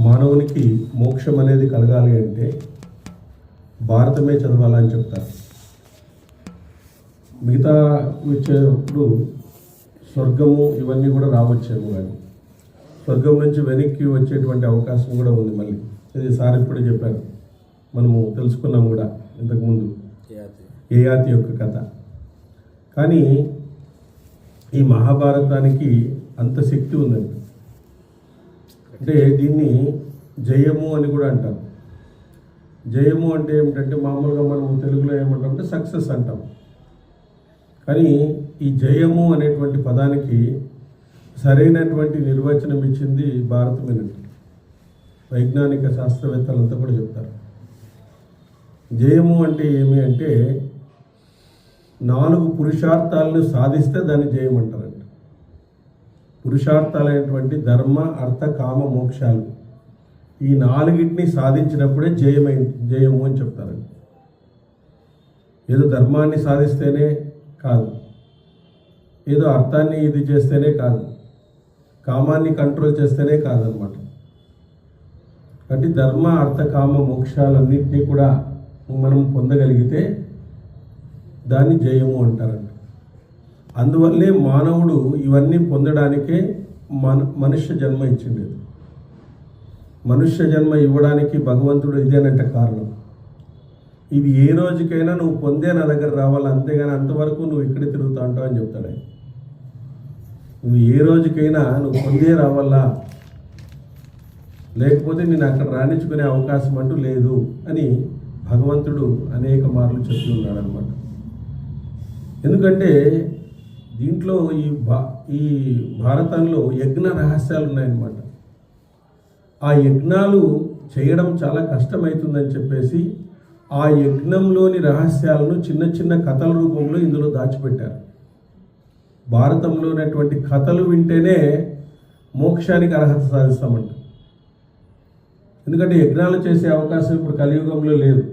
మానవునికి మోక్షం అనేది కలగాలి అంటే భారతమే చదవాలని చెప్తారు. మిగతా వచ్చేటప్పుడు స్వర్గము ఇవన్నీ కూడా రావచ్చేమో, కానీ స్వర్గం నుంచి వెనక్కి వచ్చేటువంటి అవకాశం కూడా ఉంది. మళ్ళీ ఇది సార్ ఇప్పుడే చెప్పారు, మనము తెలుసుకున్నాం కూడా ఇంతకుముందు యయాతి యొక్క కథ. కానీ ఈ మహాభారతానికి అంత శక్తి ఉందండి. అంటే దీన్ని జయము అని కూడా అంటారు. జయము అంటే ఏమిటంటే మామూలుగా మనం తెలుగులో ఏమంటామంటే సక్సెస్ అంటాం. కానీ ఈ జయము అనేటువంటి పదానికి సరైనటువంటి నిర్వచనం ఇచ్చింది భారతమేనండి. వైజ్ఞానిక శాస్త్రవేత్తలంతా కూడా చెప్తారు. జయము అంటే ఏమి అంటే 4 పురుషార్థాలను సాధిస్తే దాన్ని జయం అంటారంట. పురుషార్థాలైనటువంటి ధర్మ, అర్థ, కామ, మోక్షాలు ఈ 4టిని సాధించినప్పుడే జయము అని చెప్తారండి. ఏదో ధర్మాన్ని సాధిస్తేనే కాదు, ఏదో అర్థాన్ని ఇది చేస్తేనే కాదు, కామాన్ని కంట్రోల్ చేస్తేనే కాదనమాట. కాబట్టి ధర్మ, అర్థ, కామ, మోక్షాలన్నింటినీ కూడా మనం పొందగలిగితే దాన్ని జయము అంటారండి. అందువల్లే మానవుడు ఇవన్నీ పొందడానికే మనుష్య జన్మ ఇచ్చిండేది. మనుష్య జన్మ ఇవ్వడానికి భగవంతుడు ఇదేనంటే కారణం. ఇవి ఏ రోజుకైనా నువ్వు పొందే నా దగ్గర రావాలి, అంతేగాని అంతవరకు నువ్వు ఇక్కడే తిరుగుతా ఉంటావు అని చెప్తాడు. నువ్వు ఏ రోజుకైనా నువ్వు పొందే రావాలా, లేకపోతే నేను అక్కడ రాణించుకునే అవకాశం అంటూ లేదు అని భగవంతుడు అనేక మార్లు చెప్తూ ఉన్నాడు అనమాట. ఎందుకంటే దీంట్లో ఈ భారతంలో యజ్ఞ రహస్యాలు ఉన్నాయన్నమాట. ఆ యజ్ఞాలు చేయడం చాలా కష్టమవుతుందని చెప్పేసి ఆ యజ్ఞంలోని రహస్యాలను చిన్న చిన్న కథల రూపంలో ఇందులో దాచిపెట్టారు. భారతంలో ఉన్నటువంటి కథలు వింటేనే మోక్షానికి అర్హత సాధిస్తామంట. ఎందుకంటే యజ్ఞాలు చేసే అవకాశం ఇప్పుడు కలియుగంలో లేదు.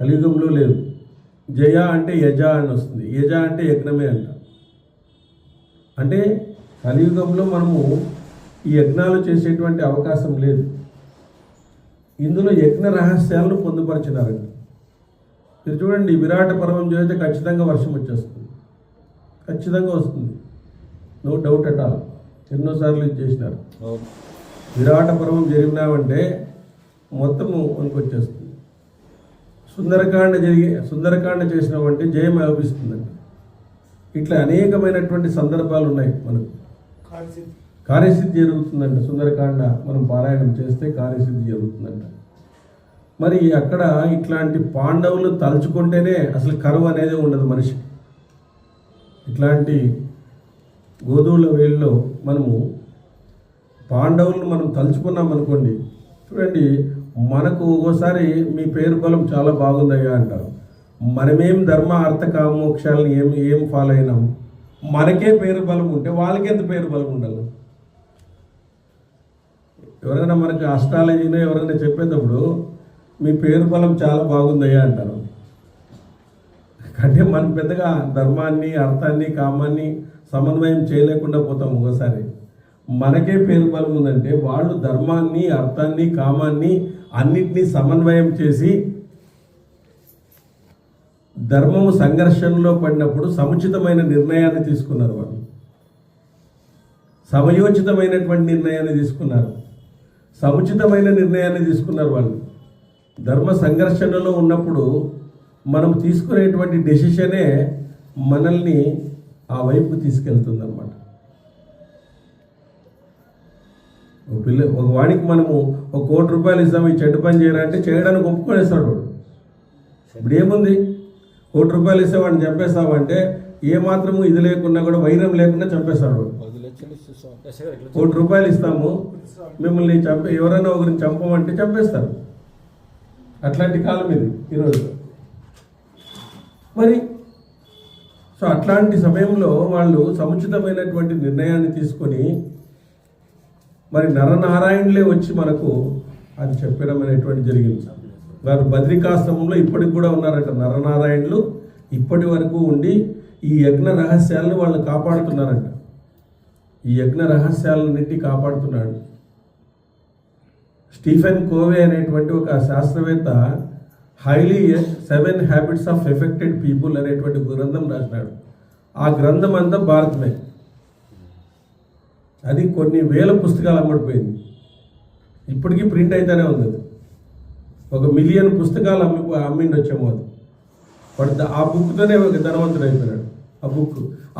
కలియుగంలో లేదు. జయ అంటే యజ అని వస్తుంది, యజ అంటే యజ్ఞమే అంట. అంటే కలియుగంలో మనము ఈ యజ్ఞాలు చేసేటువంటి అవకాశం లేదు. ఇందులో యజ్ఞ రహస్యాలను పొందుపరిచినారండి. మీరు చూడండి, విరాట పర్వం చేస్తే ఖచ్చితంగా వర్షం వచ్చేస్తుంది, ఖచ్చితంగా వస్తుంది, నో డౌట్ అట్ ఆల్. ఎన్నోసార్లు ఇది చేసినారు. విరాట పర్వం జరిగినామంటే మొత్తము వణుకొచ్చేస్తుంది. సుందరకాండ చేసినామంటే జయం లభిస్తుందండి. ఇట్లా అనేకమైనటువంటి సందర్భాలు ఉన్నాయి. మనకు కార్యసిద్ధి జరుగుతుందంట. సుందరకాండ మనం పారాయణం చేస్తే కార్యసిద్ధి జరుగుతుందంట. మరి అక్కడ ఇట్లాంటి పాండవులు తలుచుకుంటేనే అసలు కరువు అనేది ఉండదు మనిషికి. ఇట్లాంటి గోధువుల వేళ్ళలో మనము పాండవులను మనం తలుచుకున్నాం అనుకోండి, చూడండి, మనకు ఒక్కోసారి మీ పేరు బలం చాలా బాగుందయ్యా అంటారు. మనమేం ధర్మ, అర్థ, కామ, మోక్షాలను ఏం ఫాలో అయినాం, మనకే పేరు బలం ఉంటే వాళ్ళకి ఎంత పేరు బలం ఉండాలి? ఎవరైనా మనకి అస్ట్రాలజీనో ఎవరైనా చెప్పేటప్పుడు మీ పేరు బలం చాలా బాగుందయ్యా అంటారు. అంటే మనం పెద్దగా ధర్మాన్ని, అర్థాన్ని, కామాన్ని సమన్వయం చేయలేకుండా పోతాం. ఒకసారి మనకే పేరు బలం ఉందంటే వాళ్ళు ధర్మాన్ని, అర్థాన్ని, కామాన్ని అన్నిటినీ సమన్వయం చేసి ధర్మము సంఘర్షణలో పడినప్పుడు సముచితమైన నిర్ణయాన్ని తీసుకున్నారు. వాళ్ళు సమయోచితమైనటువంటి నిర్ణయాన్ని తీసుకున్నారు, సముచితమైన నిర్ణయాన్ని తీసుకున్నారు. వాళ్ళు ధర్మ సంఘర్షణలో ఉన్నప్పుడు మనం తీసుకునేటువంటి డెసిషనే మనల్ని ఆ వైపు తీసుకెళ్తుంది అన్నమాట. ఒక వాడికి మనము 1 కోటి రూపాయలు ఇస్తాము, ఈ చెడ్డ పని చేయాలంటే చేయడానికి ఒప్పుకొనేస్తాడు వాడు. ఇప్పుడు ఏముంది, 1 కోటి రూపాయలు ఇస్తే వాడిని చంపేస్తామంటే ఏమాత్రము ఇది లేకుండా కూడా వైరం లేకుండా చంపేస్తాడు వాడు. 1 కోటి రూపాయలు ఇస్తాము, మిమ్మల్ని ఎవరైనా ఒకరిని చంపమంటే చంపేస్తారు. అట్లాంటి కాలం ఇది ఈరోజు. మరి సో అట్లాంటి సమయంలో వాళ్ళు సముచితమైనటువంటి నిర్ణయాన్ని తీసుకొని మరి నరనారాయణులే వచ్చి మనకు అది చెప్పడం అనేటువంటి జరిగింది. వారు బద్రికాశ్రమంలో ఇప్పటికి కూడా ఉన్నారట. నరనారాయణులు ఇప్పటి వరకు ఉండి ఈ యజ్ఞ రహస్యాలను వాళ్ళు కాపాడుతున్నారంట. ఈ యజ్ఞ రహస్యాలన్నింటినీ కాపాడుతున్నాడు. స్టీఫెన్ కోవే అనేటువంటి ఒక శాస్త్రవేత్త highly 7 habits of affected people అనేటువంటి గ్రంథం రాసినాడు. ఆ గ్రంథం అంతా భారతమే. అది కొన్ని వేల పుస్తకాలు అమ్మడిపోయింది. ఇప్పటికీ ప్రింట్ అయితేనే ఉంది. 1 మిలియన్ పుస్తకాలు అమ్మిండొచ్చేమో అది. వాడు ఆ బుక్తోనే ఒక ధనవంతుడు అయిపోయినాడు.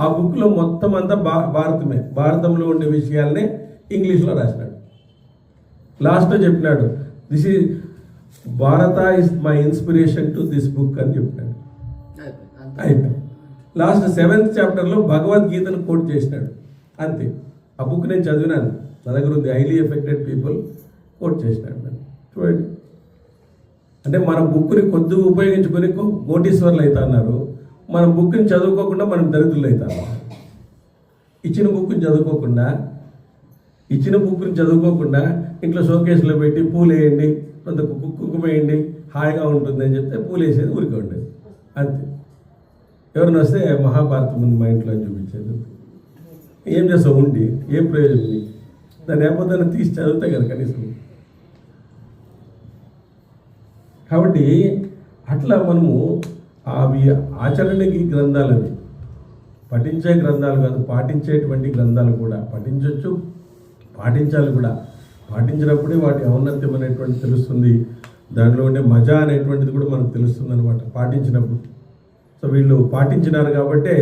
ఆ బుక్లో మొత్తం అంతా భారతమే. భారతంలో ఉండే విషయాల్ని ఇంగ్లీష్లో రాసినాడు. లాస్ట్లో చెప్పినాడు, దిస్ ఈజ్ భారత is my inspiration to this book అని చెప్పినాడు. అయిపోయింది. లాస్ట్ 7th చాప్టర్లో భగవద్గీతను కోట్ చేసినాడు. అంతే. ఆ బుక్ నేను చదివినాను, నా దగ్గర ఉంది. హైలీ ఎఫెక్టెడ్ పీపుల్ కోట్ చేసినాడు. చూడండి, అంటే మన బుక్ని కొద్దిగా ఉపయోగించుకొని కోటీశ్వర్లు అవుతా అన్నారు. మన బుక్ని చదువుకోకుండా మనం దరిద్రులు అవుతాము. ఇచ్చిన బుక్ని చదువుకోకుండా ఇంట్లో షోకేస్లో పెట్టి పూలు వేయండి, కొంత కుంకుమ వేయండి, హాయిగా ఉంటుంది అని చెప్తే పూలు వేసేది ఊరికే ఉండేది. అంతే. ఎవరిని వస్తే మహాభారతం ఉంది మా ఇంట్లో అని చూపించేది. ఏం చేస్తావు ఉండి, ఏం ప్రయోజనం నీకు? దాన్ని లేకపోతే తీసి చదివితే కదా కనీసం. కాబట్టి అట్లా మనము అవి ఆచరణకి గ్రంథాలు, అవి పఠించే గ్రంథాలు కాదు, పాటించేటువంటి గ్రంథాలు కూడా. పఠించవచ్చు, పాటించాలి కూడా. పాటించినప్పుడే వాటి ఔన్నత్యం అనేటువంటి తెలుస్తుంది. దానిలో ఉండే మజా అనేటువంటిది కూడా మనకు తెలుస్తుంది అనమాట పాటించినప్పుడు. సో వీళ్ళు పాటించినారు కాబట్టే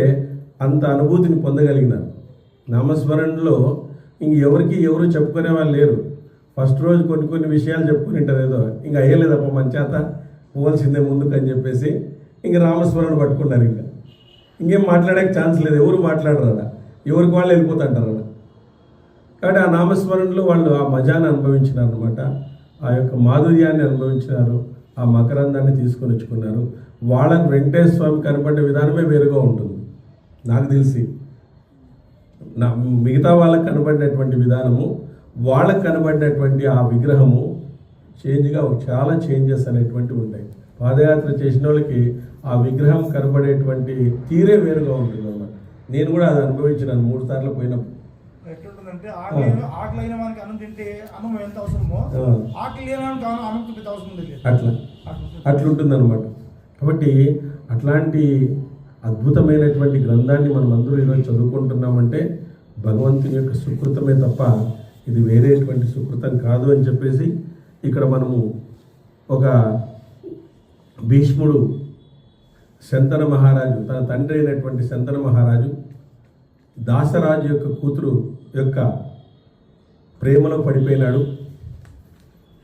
అంత అనుభూతిని పొందగలిగినారు. నామస్మరణలో ఎవరు చెప్పుకునే వాళ్ళు లేరు. ఫస్ట్ రోజు కొన్ని విషయాలు చెప్పుకుని ఉంటారు, ఏదో ఇంకా అయ్యలేదప్ప మన చేత పోవాల్సిందే ముందుకు అని చెప్పేసి ఇంక రామస్మరణ పట్టుకున్నారు. ఇంకేం మాట్లాడే ఛాన్స్ లేదు. ఎవరు మాట్లాడరు అలా, ఎవరికి వాళ్ళు వెళ్ళిపోతుంటారు అలా. కాబట్టి ఆ నామస్మరణలో వాళ్ళు ఆ మజాన్ని అనుభవించినారు అనమాట. ఆ యొక్క మాధుర్యాన్ని అనుభవించినారు, ఆ మకరందాన్ని తీసుకొని వచ్చుకున్నారు. వాళ్ళకు వెంకటేశ్వర స్వామి కనపడే విధానమే వేరుగా ఉంటుంది నాకు తెలిసి. మిగతా వాళ్ళకు కనబడినటువంటి విధానము, వాళ్ళకు కనబడినటువంటి ఆ విగ్రహము చాలా చేంజెస్ అనేటువంటివి ఉంటాయి. పాదయాత్ర చేసిన వాళ్ళకి ఆ విగ్రహం కనబడేటువంటి తీరే వేరుగా ఉంటుంది అన్నమాట. నేను కూడా అది అనుభవించినాను 3 సార్లు పోయినప్పుడు. ఎట్లుంటుందంటే ఆకలి అయిన వానికి అన్నం తింటే అన్నం ఎంత అవసరమో, ఆకలి లేని వానికి అన్నం తింటే అవసరం లేదు. అట్లుంటుంది అనమాట. కాబట్టి అట్లాంటి అద్భుతమైనటువంటి గ్రంథాన్ని మనం అందరూ ఈరోజు చదువుకుంటున్నామంటే భగవంతుని యొక్క సుకృతమే తప్ప ఇది వేరేటువంటి సుకృతం కాదు అని చెప్పేసి ఇక్కడ మనము ఒక భీష్ముడు శంతన మహారాజు, తన తండ్రి అయినటువంటి శంతన మహారాజు దాసరాజు యొక్క కూతురు యొక్క ప్రేమలో పడిపోయినాడు.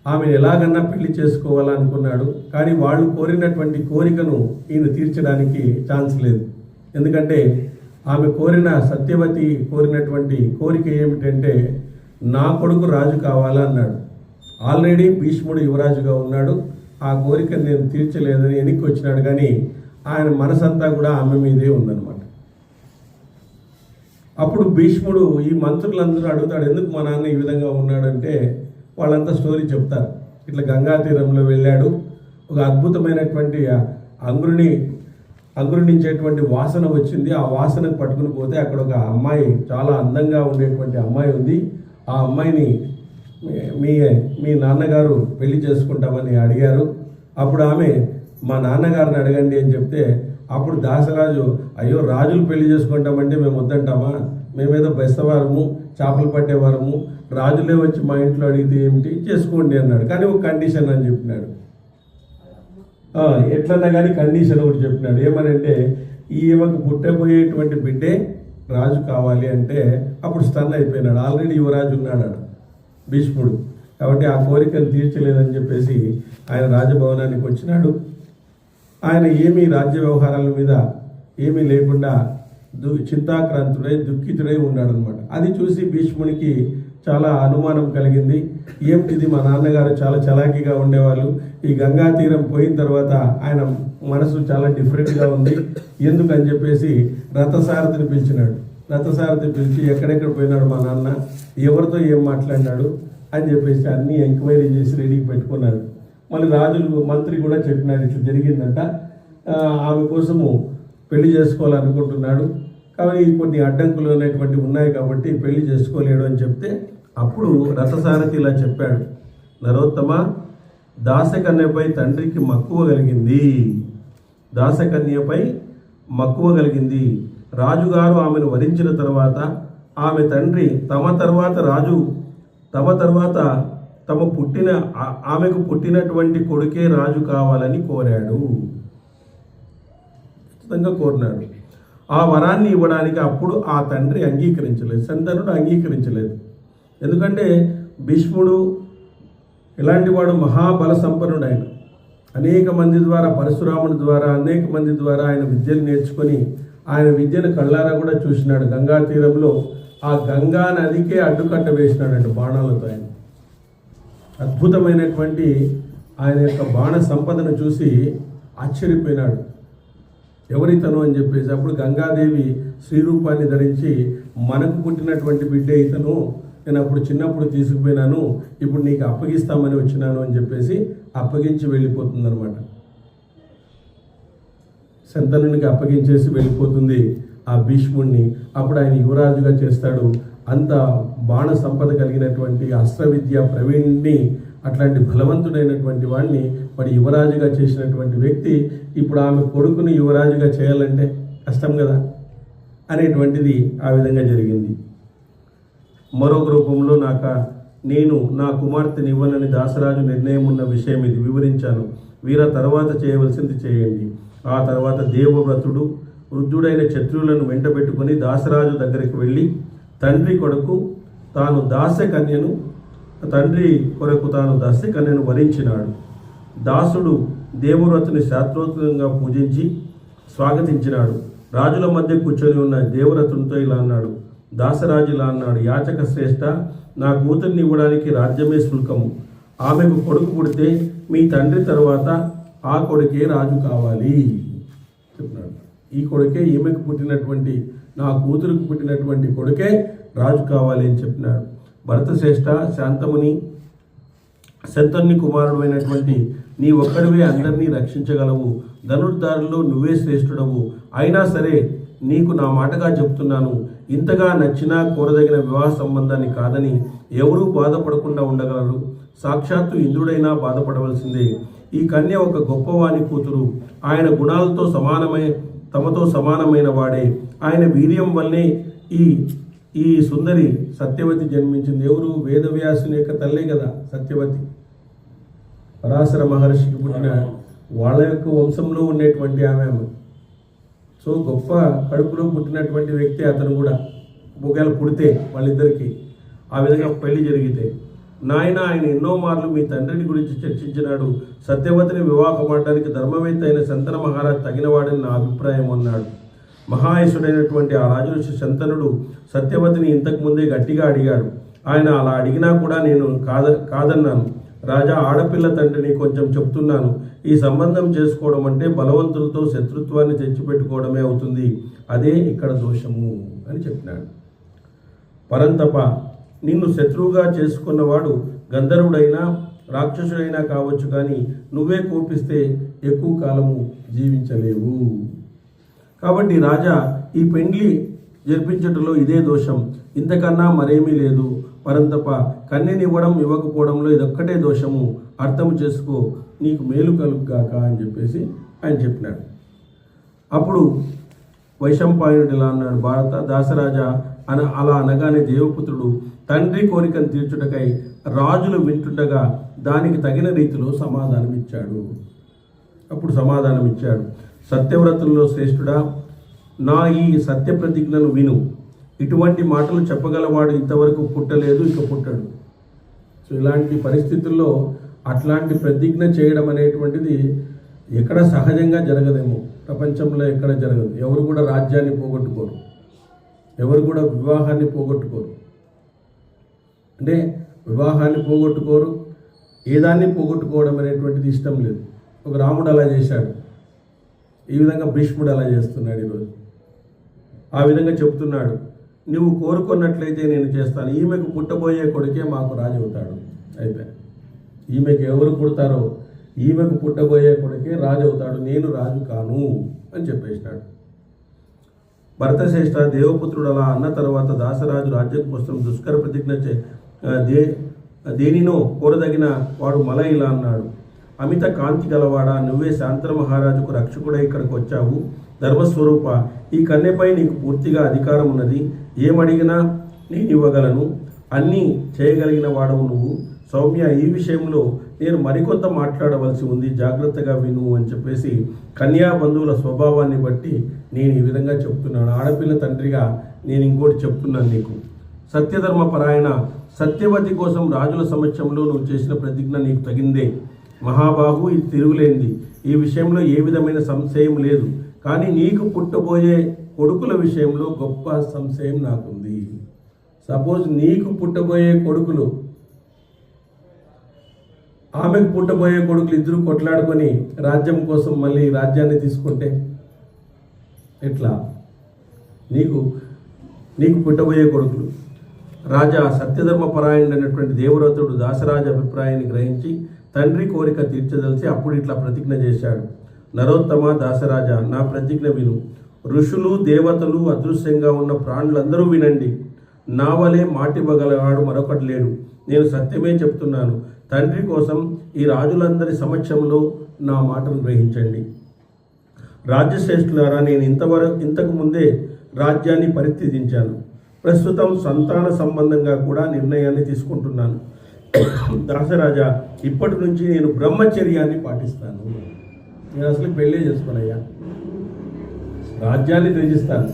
ఆమెను ఎలాగన్నా పెళ్లి చేసుకోవాలనుకున్నాడు. కానీ వాళ్ళు కోరినటువంటి కోరికను ఈయన తీర్చడానికి ఛాన్స్ లేదు. ఎందుకంటే ఆమె సత్యవతి కోరినటువంటి కోరిక ఏమిటంటే, నా కొడుకు రాజు కావాలా అన్నాడు. ఆల్రెడీ భీష్ముడు యువరాజుగా ఉన్నాడు. ఆ కోరికను నేను తీర్చలేదని వెనక్కి వచ్చినాడు. కానీ ఆయన మనసంతా కూడా ఆమె మీదే ఉందన్నమాట. అప్పుడు భీష్ముడు ఈ మంత్రులందరూ అడుగుతాడు, ఎందుకు మా నాన్న ఈ విధంగా ఉన్నాడంటే వాళ్ళంతా స్టోరీ చెప్తారు. ఇట్లా గంగా తీరంలో వెళ్ళాడు, ఒక అద్భుతమైనటువంటి అంగురించేటువంటి వాసన వచ్చింది. ఆ వాసనకు పట్టుకుని పోతే అక్కడ ఒక అమ్మాయి, చాలా అందంగా ఉండేటువంటి అమ్మాయి ఉంది. ఆ అమ్మాయిని మీ నాన్నగారు పెళ్లి చేసుకుంటామని అడిగారు. అప్పుడు ఆమె మా నాన్నగారిని అడగండి అని చెప్తే, అప్పుడు దాసరాజు, అయ్యో రాజులు పెళ్లి చేసుకుంటామంటే మేము వద్దంటామా? మేమేదో బెస్తవారము, చేపలు పట్టేవారము, రాజులే వచ్చి మా ఇంట్లో అడిగితే ఏమిటి, చేసుకోండి అన్నాడు. కానీ ఒక కండిషన్ అని చెప్పినాడు. ఎట్లన్నా కానీ కండిషన్ ఒకటి చెప్పినాడు. ఏమనంటే, ఈమెకు పుట్టబోయేటువంటి బిడ్డే రాజు కావాలి అంటే అప్పుడు స్టన్ అయిపోయినాడు. ఆల్రెడీ యువరాజు ఉన్నాడు భీష్ముడు. కాబట్టి ఆ కోరికను తీర్చలేదని చెప్పేసి ఆయన రాజభవనానికి వచ్చినాడు. ఆయన ఏమీ రాజ్య వ్యవహారాల మీద ఏమీ లేకుండా చింతాక్రాంతుడై దుఃఖితుడై ఉన్నాడు అనమాట. అది చూసి భీష్మునికి చాలా అనుమానం కలిగింది. ఏమిటిది, మా నాన్నగారు చాలా చలాకీగా ఉండేవాళ్ళు, ఈ గంగా తీరం పోయిన తర్వాత ఆయన మనసు చాలా డిఫరెంట్గా ఉంది, ఎందుకని చెప్పేసి రథసారథిని పిలిచినాడు. రథసారథి పిలిచి ఎక్కడెక్కడ పోయినాడు మా నాన్న, ఎవరితో ఏం మాట్లాడినాడు అని చెప్పేసి అన్నీ ఎంక్వైరీ చేసి రెడీకి పెట్టుకున్నాడు. మళ్ళీ మంత్రి కూడా చెప్పినాడు, ఇట్లా జరిగిందంట, ఆమె కోసము పెళ్లి చేసుకోవాలనుకుంటున్నాడు, కానీ కొన్ని అడ్డంకులు అనేటువంటివి ఉన్నాయి కాబట్టి పెళ్లి చేసుకోలేడు అని చెప్తే, అప్పుడు రథసారథి ఇలా చెప్పాడు, నరోత్తమ, దాసకన్యపై తండ్రికి మక్కువ కలిగింది. దాసకన్యపై మక్కువ కలిగింది. రాజుగారు ఆమెను వరించిన తర్వాత ఆమె తండ్రి ఆమెకు పుట్టినటువంటి కొడుకే రాజు కావాలని కోరాడు. ఖచ్చితంగా కోరినాడు. ఆ వరాన్ని ఇవ్వడానికి అప్పుడు ఆ తండ్రి అంగీకరించలేదు, శంతనుడు అంగీకరించలేదు. ఎందుకంటే భీష్ముడు ఇలాంటి వాడు మహాబల సంపన్నుడు. ఆయన అనేక మంది ద్వారా, పరశురాముడి ద్వారా, అనేక మంది ద్వారా ఆయన విద్యలు నేర్చుకొని ఆయన విద్యను కళ్ళారా కూడా చూసినాడు. గంగా తీరంలో ఆ గంగా నదికే అడ్డుకట్ట వేసినాడంట బాణాలతో. ఆయన అద్భుతమైనటువంటి ఆయన యొక్క బాణ సంపదను చూసి ఆశ్చర్యపోయినాడు. ఎవరితను అని చెప్పేసి అప్పుడు గంగాదేవి శ్రీరూపాన్ని ధరించి, మనకు పుట్టినటువంటి బిడ్డే ఇతను, నేను అప్పుడు చిన్నప్పుడు తీసుకుపోయినాను, ఇప్పుడు నీకు అప్పగిస్తామని వచ్చినాను అని చెప్పేసి అప్పగించి వెళ్ళిపోతుందన్నమాట. శంతనునికి అప్పగించేసి వెళ్ళిపోతుంది ఆ భీష్ముడిని. అప్పుడు ఆయన యువరాజుగా చేస్తాడు. అంత బాణ సంపద కలిగినటువంటి అస్త్ర విద్య ప్రవీణ్ణి, అట్లాంటి బలవంతుడైనటువంటి వాడిని మరి యువరాజుగా చేసినటువంటి వ్యక్తి ఇప్పుడు ఆమె కొడుకుని యువరాజుగా చేయాలంటే కష్టం కదా అనేటువంటిది ఆ విధంగా జరిగింది. మరొక రూపంలో నేను నా కుమార్తెని ఇవ్వనని దాసరాజు నిర్ణయం ఉన్న విషయం ఇది వివరించాను. వీర తర్వాత చేయవలసింది చేయండి. ఆ తర్వాత దేవవ్రతుడు వృద్ధుడైన క్షత్రువులను వెంటబెట్టుకుని దాసరాజు దగ్గరికి వెళ్ళి తండ్రి కొరకు తాను దాస్యకన్యను వరించినాడు. దాసుడు దేవవ్రతుని శాస్త్రోక్తంగా పూజించి స్వాగతించినాడు. రాజుల మధ్య కూర్చొని ఉన్న దేవవ్రతునితో ఇలా అన్నాడు. దాసరాజు ఇలా అన్నాడు, యాచక శ్రేష్ఠ, నా కూతుర్ని ఇవ్వడానికి రాజ్యమే శుల్కము. ఆమెకు కొడుకు పుడితే మీ తండ్రి తర్వాత ఆ కొడుకే రాజు కావాలి చెప్పినాడు. ఈ కొడుకే, ఈమెకు పుట్టినటువంటి నా కూతురుకు పుట్టినటువంటి కొడుకే రాజు కావాలి అని చెప్పినాడు. భరతశ్రేష్ఠ, శంతనుని కుమారుడు అయినటువంటి నీ ఒక్కడివే అందరినీ రక్షించగలవు. ధనుర్ధారుల్లో నువ్వే శ్రేష్ఠుడవు. అయినా సరే నీకు నా మాటగా చెప్తున్నాను, ఇంతగా నచ్చినా కోరదగిన వివాహ సంబంధాన్ని కాదని ఎవరూ బాధపడకుండా ఉండగలరు. సాక్షాత్తు ఇంద్రుడైనా బాధపడవలసిందే. ఈ కన్య ఒక గొప్పవాని కూతురు. ఆయన గుణాలతో తమతో సమానమైన వాడే. ఆయన వీర్యం వల్లే ఈ సుందరి సత్యవతి జన్మించింది. ఎవరు? వేదవ్యాసుని యొక్క తల్లే కదా సత్యవతి. పరాశర మహర్షికి పుట్టిన వాళ్ళ యొక్క వంశంలో ఉండేటువంటి ఆమె. సో గొప్ప కడుపులో పుట్టినటువంటి వ్యక్తి అతను కూడా. ఒకవేళ పుడితే వాళ్ళిద్దరికి ఆ విధంగా పెళ్లి జరిగితే, నాయన ఆయన ఎన్నో మార్లు మీ తండ్రిని గురించి చర్చించినాడు. సత్యవతిని వివాహమాడడానికి ధర్మవేత్త అయిన శంతన మహారాజ్ తగినవాడని నా అభిప్రాయం అన్నాడు. మహాయసుడైనటువంటి ఆ రాజఋషి శంతనుడు సత్యవతిని ఇంతకు ముందే గట్టిగా అడిగాడు. ఆయన అలా అడిగినా కూడా నేను కాదన్నాను. రాజా, ఆడపిల్ల తండ్రిని కొంచెం చెప్తున్నాను. ఈ సంబంధం చేసుకోవడం అంటే బలవంతులతో శత్రుత్వాన్ని తెచ్చిపెట్టుకోవడమే అవుతుంది. అదే ఇక్కడ దోషము అని చెప్పినాడు. పరంతప, నిన్ను శత్రువుగా చేసుకున్నవాడు గంధర్వుడైనా రాక్షసుడైనా కావచ్చు, కానీ నువ్వే కోపిస్తే ఎక్కువ కాలము జీవించలేవు. కాబట్టి రాజా, ఈ పెండ్లి జరిపించటంలో ఇదే దోషం, ఇంతకన్నా మరేమీ లేదు. పరంతప, కన్యనివ్వడం ఇవ్వకపోవడంలో ఇదొక్కటే దోషము. అర్థం చేసుకో, నీకు మేలు కలుగుగాక అని చెప్పేసి ఆయన చెప్పినాడు. అప్పుడు వైశంపాయనుడు ఇలా అన్నాడు, భారత దాసరాజా అలా అనగానే దేవపుత్రుడు తండ్రి కోరికను తీర్చుటకై రాజులు వింటుండగా దానికి తగిన రీతిలో సమాధానమిచ్చాడు. సత్యవ్రతుల్లో శ్రేష్ఠుడా, నా ఈ సత్య ప్రతిజ్ఞను విను. ఇటువంటి మాటలు చెప్పగలవాడు ఇంతవరకు పుట్టలేదు, ఇక పుట్టడు. సో ఇలాంటి పరిస్థితుల్లో అట్లాంటి ప్రతిజ్ఞ చేయడం అనేటువంటిది ఎక్కడ సహజంగా జరగదేమో, ప్రపంచంలో ఎక్కడ జరగదు. ఎవరు కూడా రాజ్యాన్ని పోగొట్టుకోరు, ఎవరు కూడా వివాహాన్ని పోగొట్టుకోరు. అంటే వివాహాన్ని పోగొట్టుకోరు, ఏదాన్ని పోగొట్టుకోవడం అనేటువంటిది ఇష్టం లేదు. ఒక రాముడు అలా చేశాడు, ఈ విధంగా భీష్ముడు అలా చేస్తున్నాడు ఈరోజు. ఆ విధంగా చెప్తున్నాడు, నువ్వు కోరుకున్నట్లయితే నేను చేస్తాను. ఈమెకు పుట్టబోయే కొడుకే మాకు రాజు అవుతాడు. అయితే ఈమెకు ఎవరు పుడతారో ఈమెకు పుట్టబోయే కొడుకే రాజు అవుతాడు, నేను రాజు కాను అని చెప్పేసినాడు. భరతశ్రేష్ఠ, దేవపుత్రుడు అలా అన్న తర్వాత దాసరాజు రాజ్యం కోసం దుష్కర ప్రతిజ్ఞ దేనినో కోరదగిన వాడు మల ఇలా అన్నాడు, అమిత కాంతి గలవాడా, నువ్వే శాంతన మహారాజుకు రక్షకుడై ఇక్కడికి వచ్చావు. ధర్మస్వరూప, ఈ కన్యపై నీకు పూర్తిగా అధికారం ఉన్నది. ఏమడిగినా నేను ఇవ్వగలను. అన్నీ చేయగలిగిన వాడవు నువ్వు. సౌమ్య, ఈ విషయంలో నేను మరికొంత మాట్లాడవలసి ఉంది, జాగ్రత్తగా విను అని చెప్పేసి కన్యా బంధువుల స్వభావాన్ని బట్టి నేను ఈ విధంగా చెప్తున్నాను. ఆడపిల్ల తండ్రిగా నేను ఇంకోటి చెప్తున్నాను నీకు. సత్యధర్మ పరాయణ, సత్యవతి కోసం రాజుల సమక్షంలో నువ్వు చేసిన ప్రతిజ్ఞ నీకు తగిందే. మహాబాహు, ఇది తిరుగులేంది. ఈ విషయంలో ఏ విధమైన సంశయం లేదు. కానీ నీకు పుట్టబోయే కొడుకుల విషయంలో గొప్ప సంశయం నాకుంది. సపోజ్ నీకు పుట్టబోయే కొడుకులు, ఆమెకు పుట్టబోయే కొడుకులు ఇద్దరు కొట్లాడుకొని రాజ్యం కోసం మళ్ళీ రాజ్యాన్ని తీసుకుంటే ఎట్లా? నీకు పుట్టబోయే కొడుకులు. రాజా సత్యధర్మ పరాయణుడైనటువంటి దేవవ్రతుడు దాసరాజు అభిప్రాయాన్ని గ్రహించి తండ్రి కోరిక తీర్చదలిచి అప్పుడు ఇట్లా ప్రతిజ్ఞ చేశాడు. నరోత్తమ, దాసరాజ, నా ప్రతిజ్ఞ విను. ఋషులు, దేవతలు, అదృశ్యంగా ఉన్న ప్రాణులందరూ వినండి. నా వలే మాటివ్వగలవాడు మరొకటి లేడు. నేను సత్యమే చెప్తున్నాను. తండ్రి కోసం ఈ రాజులందరి సమక్షంలో నా మాటను గ్రహించండి. రాజ్యశ్రేష్ఠులారా, నేను ఇంతకు ముందే రాజ్యాన్ని పరిత్యజించాను. ప్రస్తుతం సంతాన సంబంధంగా కూడా నిర్ణయాన్ని తీసుకుంటున్నాను. దాసరాజా, ఇప్పటి నుంచి నేను బ్రహ్మచర్యాన్ని పాటిస్తాను. నేను అసలు పెళ్ళే చేసుకోనయ్యా, రాజ్యాన్ని త్యజిస్తాను.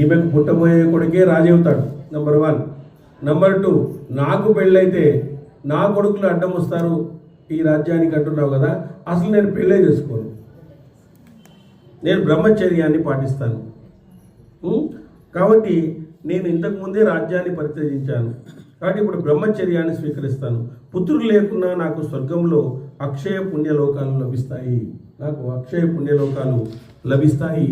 ఈమెకు పుట్టబోయే కొడుకే రాజవుతాడు, నెంబర్ 1. నెంబర్ 2, నాకు పెళ్ళైతే నా కొడుకులు అడ్డం వస్తారు ఈ రాజ్యానికి అంటున్నావు కదా, అసలు నేను పెళ్ళే చేసుకోను. నేను బ్రహ్మచర్యాన్ని పాటిస్తాను. కాబట్టి నేను ఇంతకుముందే రాజ్యాన్ని పరిత్యజించాను. కాబట్టి ఇప్పుడు బ్రహ్మచర్యాన్ని స్వీకరిస్తాను. పుత్రులు లేకున్నా నాకు స్వర్గంలో అక్షయ పుణ్యలోకాలు లభిస్తాయి.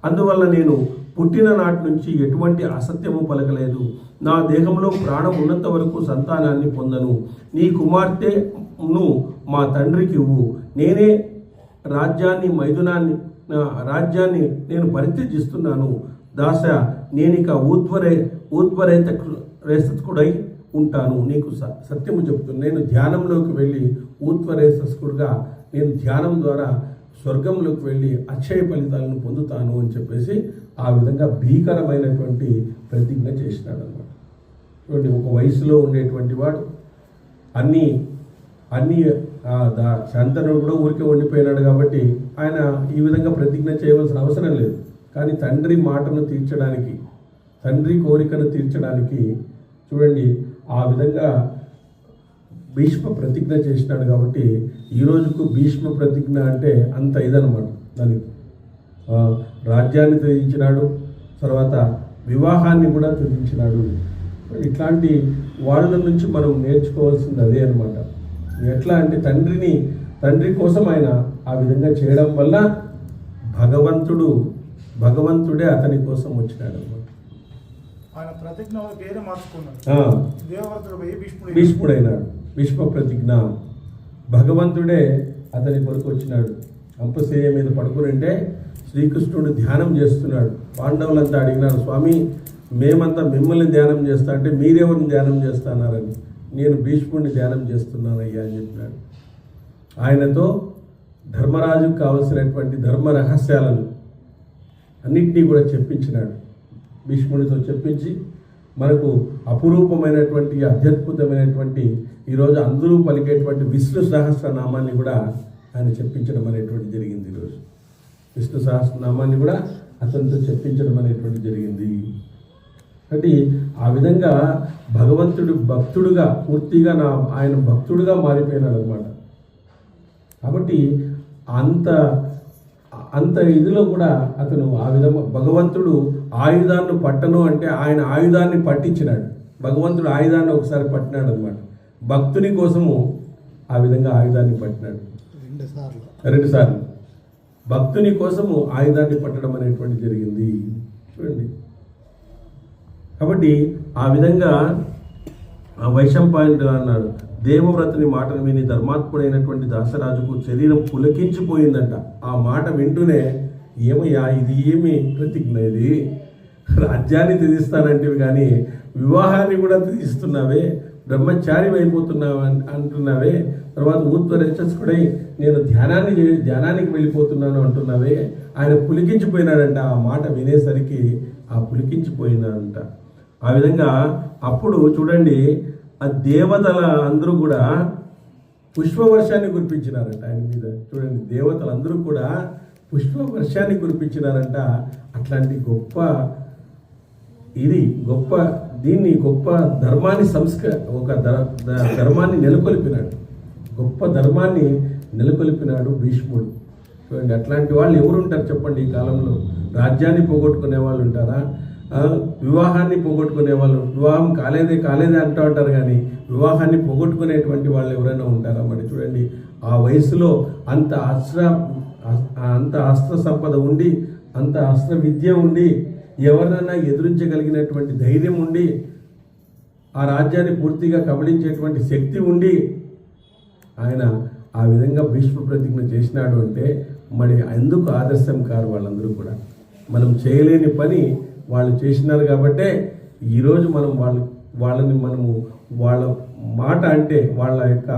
అందువల్ల నేను పుట్టిన నాటి నుంచి ఎటువంటి అసత్యము పలకలేదు. నా దేహంలో ప్రాణం ఉన్నంత వరకు సంతానాన్ని పొందను. నీ కుమార్తెను మా తండ్రికి ఇవ్వు. నేనే రాజ్యాన్ని నేను పరిత్యజిస్తున్నాను. దాస, నేనిక ఊర్ధ్వరేతకుడై ఉంటాను. నీకు సత్యము చెప్తున్నాను. నేను ధ్యానంలోకి వెళ్ళి ఊర్ధ్వరేతకుడుగా నేను ధ్యానం ద్వారా స్వర్గంలోకి వెళ్ళి అక్షయ ఫలితాలను పొందుతాను అని చెప్పేసి ఆ విధంగా భీకరమైనటువంటి ప్రతిజ్ఞ చేసినాడు అన్నమాట. చూడండి, ఒక వయసులో ఉండేటువంటి వాడు అన్నీ శాంతనుడు కూడా ఊరికే ఉండిపోయినాడు కాబట్టి ఆయన ఈ విధంగా ప్రతిజ్ఞ చేయవలసిన అవసరం లేదు. కానీ తండ్రి మాటను తీర్చడానికి, తండ్రి కోరికను తీర్చడానికి చూడండి ఆ విధంగా భీష్మ ప్రతిజ్ఞ చేసినాడు. కాబట్టి ఈ రోజుకు భీష్మ ప్రతిజ్ఞ అంటే అంత ఇదనమాట. దానికి రాజ్యాన్ని త్యజించినాడు, తర్వాత వివాహాన్ని కూడా త్యజించినాడు. ఇట్లాంటి వాళ్ళ నుంచి మనం నేర్చుకోవాల్సింది అదే అనమాట. ఎట్లా అంటే తండ్రి కోసం ఆయన ఆ విధంగా చేయడం వల్ల భగవంతుడే అతని కోసం వచ్చినాడు అనమాట. ఆయన ప్రతిజ్ఞ పేరే మార్చుకున్నాడు. భీష్ముడైనాడు. భీష్మ ప్రతిజ్ఞ, భగవంతుడే అతని కొరకు వచ్చినాడు. అంపశయ్య మీద పడుకునింటే శ్రీకృష్ణుడు ధ్యానం చేస్తున్నాడు. పాండవులంతా అడిగినారు, స్వామి మేమంతా మిమ్మల్ని ధ్యానం చేస్తా అంటే మీరెవరిని ధ్యానం చేస్తున్నారని. నేను భీష్ముడిని ధ్యానం చేస్తున్నానయ్యా అని చెప్పినాడు. ఆయనతో ధర్మరాజుకు కావలసినటువంటి ధర్మ రహస్యాలను అన్నింటినీ కూడా చెప్పించినాడు. భీష్ముడితో చెప్పించి మనకు అపురూపమైనటువంటి అత్యద్భుతమైనటువంటి ఈరోజు అందరూ పలికేటువంటి విష్ణు సహస్రనామాన్ని కూడా ఆయన చెప్పించడం అనేటువంటి జరిగింది. ఈరోజు విష్ణు సహస్రనామాన్ని కూడా అతనితో చెప్పించడం అనేటువంటి జరిగింది. కాబట్టి ఆ విధంగా భగవంతుడు భక్తుడుగా పూర్తిగా ఆయన భక్తుడుగా మారిపోయినాడు అనమాట. కాబట్టి అంత ఇదిలో కూడా అతను ఆ విధంగా భగవంతుడు ఆయుధాన్ని పట్టను అంటే ఆయన ఆయుధాన్ని పట్టించినాడు. భగవంతుడు ఆయుధాన్ని ఒకసారి పట్టినాడు అనమాట. భక్తుని కోసము ఆ విధంగా ఆయుధాన్ని పట్టినాడు 2 సార్లు. భక్తుని కోసము ఆయుధాన్ని పట్టడం అనేటువంటి జరిగింది. చూడండి, కాబట్టి ఆ విధంగా వైశంపాయనుడు అన్నాడు, దేవవ్రతుని మాటను విని ధర్మాత్ముడైనటువంటి దాసరాజుకు శరీరం పులకించిపోయిందంట. ఆ మాట వింటూనే, ఏమయ్యా ఇది ఏమి ప్రతిజ్ఞ, ఇది రాజ్యాన్ని త్యజిస్తానంటివి కానీ వివాహాన్ని కూడా త్యజిస్తున్నావే, బ్రహ్మచారి అయిపోతున్నావు అంటున్నావే, తర్వాత ఊర్ధ్వరేచస్కుడై నేను ధ్యానానికి వెళ్ళిపోతున్నాను అంటున్నావే. ఆయన పులికించిపోయినాడంట. ఆ మాట వినేసరికి పులికించిపోయినాడంట. ఆ విధంగా అప్పుడు చూడండి, ఆ దేవతల అందరూ కూడా పుష్పవర్షాన్ని కురిపించినారంట ఆయన మీద. చూడండి, దేవతలు అందరూ కూడా పుష్పవర్షాన్ని కురిపించినారంట. అట్లాంటి గొప్ప గొప్ప ధర్మాన్ని ఒక ధర్మాన్ని నెలకొల్పినాడు. గొప్ప ధర్మాన్ని నెలకొల్పినాడు భీష్ముడు. చూడండి, అట్లాంటి వాళ్ళు ఎవరుంటారు చెప్పండి ఈ కాలంలో? రాజ్యాన్ని పోగొట్టుకునే వాళ్ళు ఉంటారా? వివాహాన్ని పోగొట్టుకునే వాళ్ళు, వివాహం కాలేదే అంటూ ఉంటారు, కానీ వివాహాన్ని పోగొట్టుకునేటువంటి వాళ్ళు ఎవరైనా ఉంటారా? మరి చూడండి, ఆ వయసులో అంత అస్త్ర సంపద ఉండి, అంత అస్త్ర విద్య ఉండి, ఎవరినైనా ఎదురించగలిగినటువంటి ధైర్యం ఉండి, ఆ రాజ్యాన్ని పూర్తిగా కబళించేటువంటి శక్తి ఉండి ఆయన ఆ విధంగా భీష్మ ప్రతిజ్ఞ చేసినాడు అంటే మరి ఎందుకు ఆదర్శం కారు వాళ్ళందరూ కూడా? మనం చేయలేని పని వాళ్ళు చేసినారు కాబట్టే ఈరోజు మనం వాళ్ళని మనము వాళ్ళ మాట అంటే వాళ్ళ యొక్క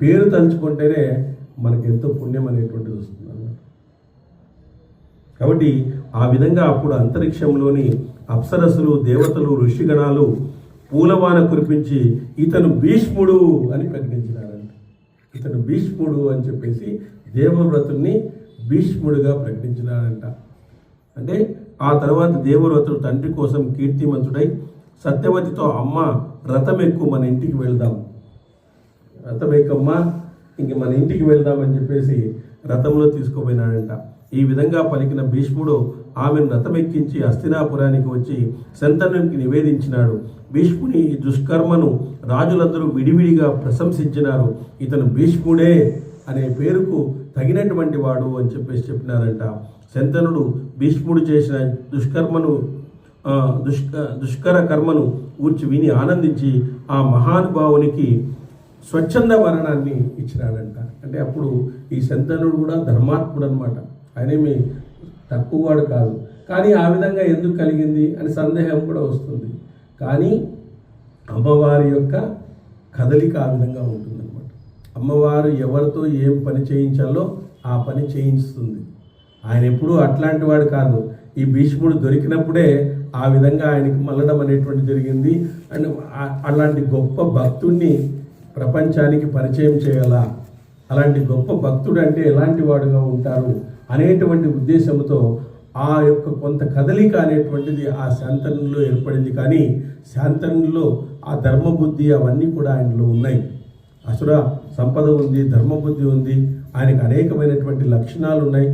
పేరు తలుచుకుంటేనే మనకు ఎంతో పుణ్యం అనేటువంటిది వస్తుంది అన్నమాట. కాబట్టి ఆ విధంగా అప్పుడు అంతరిక్షంలోని అప్సరసులు, దేవతలు, ఋషిగణాలు పూలవాన కురిపించి ఇతను భీష్ముడు అని ప్రకటించినారంట. ఇతను భీష్ముడు అని చెప్పేసి దేవవ్రతుణ్ణి భీష్ముడుగా ప్రకటించినాడంట. అంటే ఆ తర్వాత దేవవ్రతుడు తండ్రి కోసం కీర్తిమంతుడై సత్యవతితో, అమ్మ రథం ఎక్కు, మన ఇంటికి వెళ్దాం, రథం ఎక్కమ్మా, ఇంక మన ఇంటికి వెళ్దామని చెప్పేసి రథంలో తీసుకుపోయినాడంట. ఈ విధంగా పలికిన భీష్ముడు ఆమెను రథం ఎక్కించి హస్తినాపురానికి వచ్చి శంతనునికి నివేదించినాడు. భీష్ముని ఈ దుష్కర్మను రాజులందరూ విడివిడిగా ప్రశంసించినారు. ఇతను భీష్ముడే అనే పేరుకు తగినటువంటి వాడు అని చెప్పేసి చెప్పినారంట. శంతనుడు భీష్ముడు చేసిన దుష్కర కర్మను గూర్చి విని ఆనందించి ఆ మహానుభావునికి స్వచ్ఛంద మరణాన్ని ఇచ్చినాడంట. అంటే అప్పుడు ఈ శంతనుడు కూడా ధర్మాత్ముడు అనమాట. ఆయనేమి తక్కువవాడు కాదు. కానీ ఆ విధంగా ఎందుకు కలిగింది అని సందేహం కూడా వస్తుంది. కానీ అమ్మవారి యొక్క కదలిక ఆ విధంగా ఉంటుందన్నమాట. అమ్మవారు ఎవరితో ఏం పని చేయించాలో ఆ పని చేయిస్తుంది. ఆయన ఎప్పుడూ అట్లాంటి వాడు కాదు. ఈ భీష్ముడు దొరికినప్పుడే ఆ విధంగా ఆయనకి మళ్ళడం అనేటువంటి జరిగింది. అండ్ అలాంటి గొప్ప భక్తుడిని ప్రపంచానికి పరిచయం చేయాలా, అలాంటి గొప్ప భక్తుడు అంటే ఎలాంటి వాడుగా ఉంటారు అనేటువంటి ఉద్దేశంతో ఆ యొక్క కొంత కదలిక అనేటువంటిది ఆ శాంతనులో ఏర్పడింది. కానీ శాంతనులో ఆ ధర్మబుద్ధి అవన్నీ కూడా ఆయనలో ఉన్నాయి. అసుర సంపద ఉంది, ధర్మబుద్ధి ఉంది, ఆయనకు అనేకమైనటువంటి లక్షణాలు ఉన్నాయి.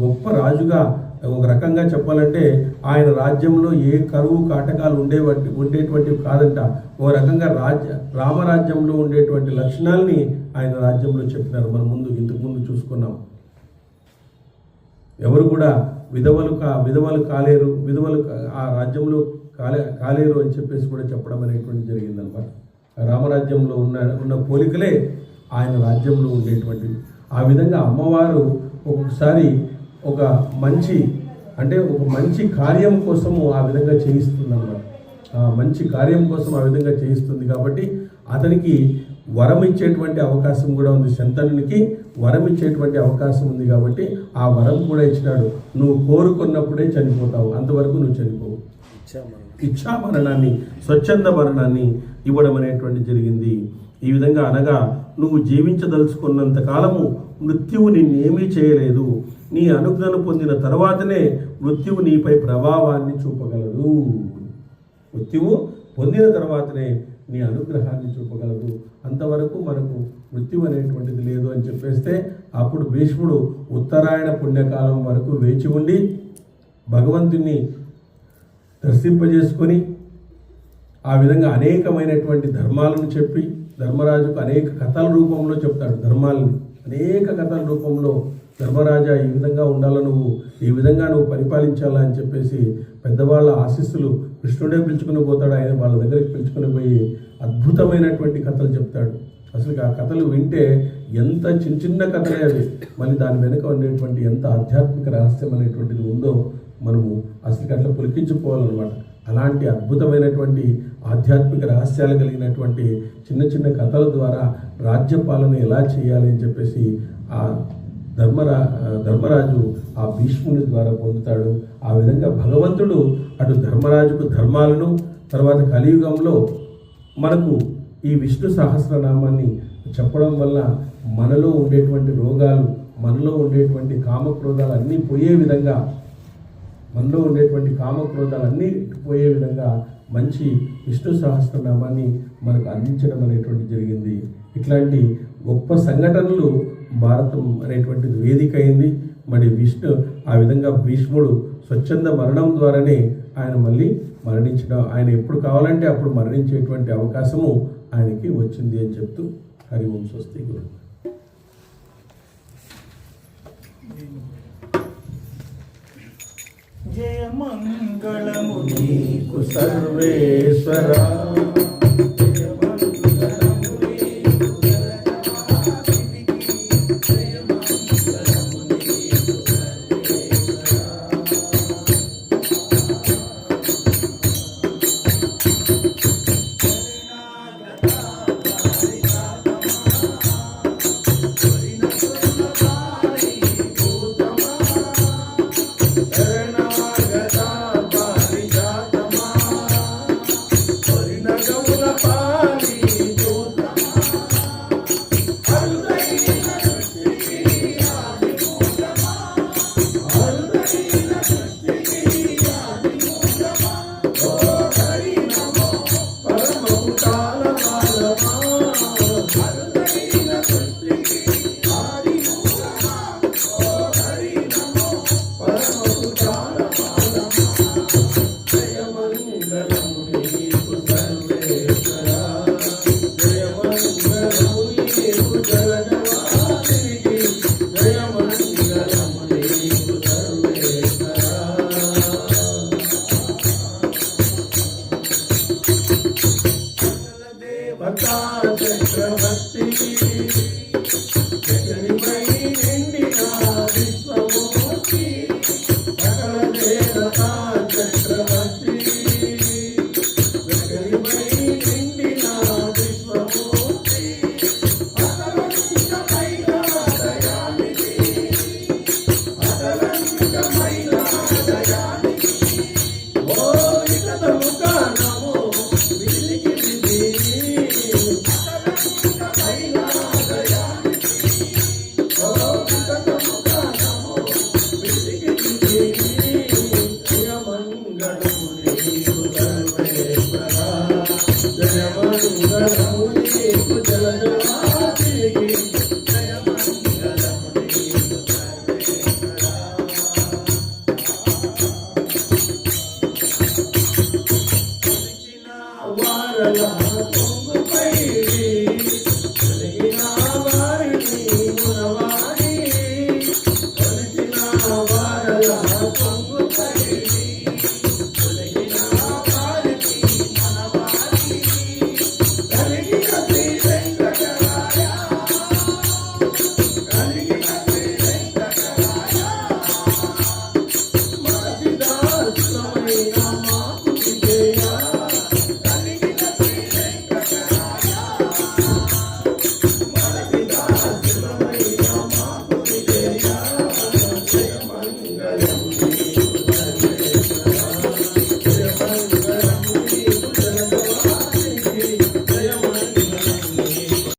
గొప్ప రాజుగా ఒక రకంగా చెప్పాలంటే ఆయన రాజ్యంలో ఏ కరువు కాటకాలు ఉండేటువంటివి కాదంట. ఒక రకంగా రామరాజ్యంలో ఉండేటువంటి లక్షణాలని ఆయన రాజ్యంలో చెప్పినారు. మనం ఇంతకుముందు చూసుకున్నాం. ఎవరు కూడా విధవలు కాలేరు, ఆ రాజ్యంలో కాలేరు అని చెప్పేసి కూడా చెప్పడం అనేటువంటి జరిగిందనమాట. రామరాజ్యంలో ఉన్న పోలికలే ఆయన రాజ్యంలో ఉండేటువంటివి. ఆ విధంగా అమ్మవారు ఒక్కొక్కసారి ఒక మంచి కార్యం కోసము ఆ విధంగా చేయిస్తుంది అన్నమాట. మంచి కార్యం కోసం ఆ విధంగా చేయిస్తుంది కాబట్టి అతనికి వరం ఇచ్చేటువంటి అవకాశం కూడా ఉంది. శంతనునికి వరం ఇచ్చేటువంటి అవకాశం ఉంది కాబట్టి ఆ వరం కూడా ఇచ్చినాడు. నువ్వు కోరుకున్నప్పుడే చనిపోతావు, అంతవరకు నువ్వు చనిపోవు. ఇచ్ఛా మరణాన్ని, స్వచ్ఛంద మరణాన్ని ఇవ్వడం అనేటువంటి జరిగింది. ఈ విధంగా అనగా నువ్వు జీవించదలుచుకున్నంత కాలము మృత్యువు నిన్నేమీ చేయలేదు. నీ అనుజ్ఞను పొందిన తర్వాతనే మృత్యువు నీపై ప్రభావాన్ని చూపగలదు. మృత్యువు పొందిన తర్వాతనే నీ అనుగ్రహాన్ని చూపగలదు. అంతవరకు మనకు మృత్యు అనేటువంటిది లేదు అని చెప్పేస్తే అప్పుడు భీష్ముడు ఉత్తరాయణ పుణ్యకాలం వరకు వేచి ఉండి భగవంతుని దర్శింపజేసుకొని ఆ విధంగా అనేకమైనటువంటి ధర్మాలను చెప్పి ధర్మరాజుకు అనేక కథల రూపంలో చెప్తాడు. ధర్మాలని అనేక కథల రూపంలో ధర్మరాజా ఈ విధంగా ఉండాలా, ఈ విధంగా నువ్వు పరిపాలించాలా అని చెప్పేసి పెద్దవాళ్ళ ఆశీస్సులు కృష్ణుడే పిలుచుకుని పోతాడు. ఆయన వాళ్ళ దగ్గరికి పిలుచుకుని పోయి అద్భుతమైనటువంటి కథలు చెప్తాడు. అసలు ఆ కథలు వింటే ఎంత చిన్న కథలే అవి, మళ్ళీ దాని వెనుక ఉండేటువంటి ఎంత ఆధ్యాత్మిక రహస్యం అనేటువంటిది ఉందో మనము అసలు అట్లా పులికించిపోవాలన్నమాట. అలాంటి అద్భుతమైనటువంటి ఆధ్యాత్మిక రహస్యాలు కలిగినటువంటి చిన్న చిన్న కథల ద్వారా రాజ్యపాలన ఎలా చేయాలి అని చెప్పేసి ఆ ధర్మరాజు ఆ భీష్ముని ద్వారా పొందుతాడు. ఆ విధంగా భగవంతుడు అటు ధర్మరాజుకు ధర్మాలను, తర్వాత కలియుగంలో మనకు ఈ విష్ణు సహస్రనామాన్ని చెప్పడం వల్ల మనలో ఉండేటువంటి రోగాలు, మనలో ఉండేటువంటి కామక్రోధాలు అన్నీ పోయే విధంగా, పోయే విధంగా మంచి విష్ణు సహస్రనామాన్ని మనకు అందించడం అనేటువంటి జరిగింది. ఇట్లాంటి గొప్ప సంఘటనలు భారతం అనేటువంటిది వేదిక అయింది. మరి విష్ణు ఆ విధంగా భీష్ముడు స్వచ్ఛంద మరణం ద్వారానే ఆయన మళ్ళీ మరణించడం, ఆయన ఎప్పుడు కావాలంటే అప్పుడు మరణించేటువంటి అవకాశము ఆయనకి వచ్చింది అని చెప్తూ హరి ఓం స్వస్తి గురు. జయ మంగళము నీకు సర్వేశ్వరా. వారలా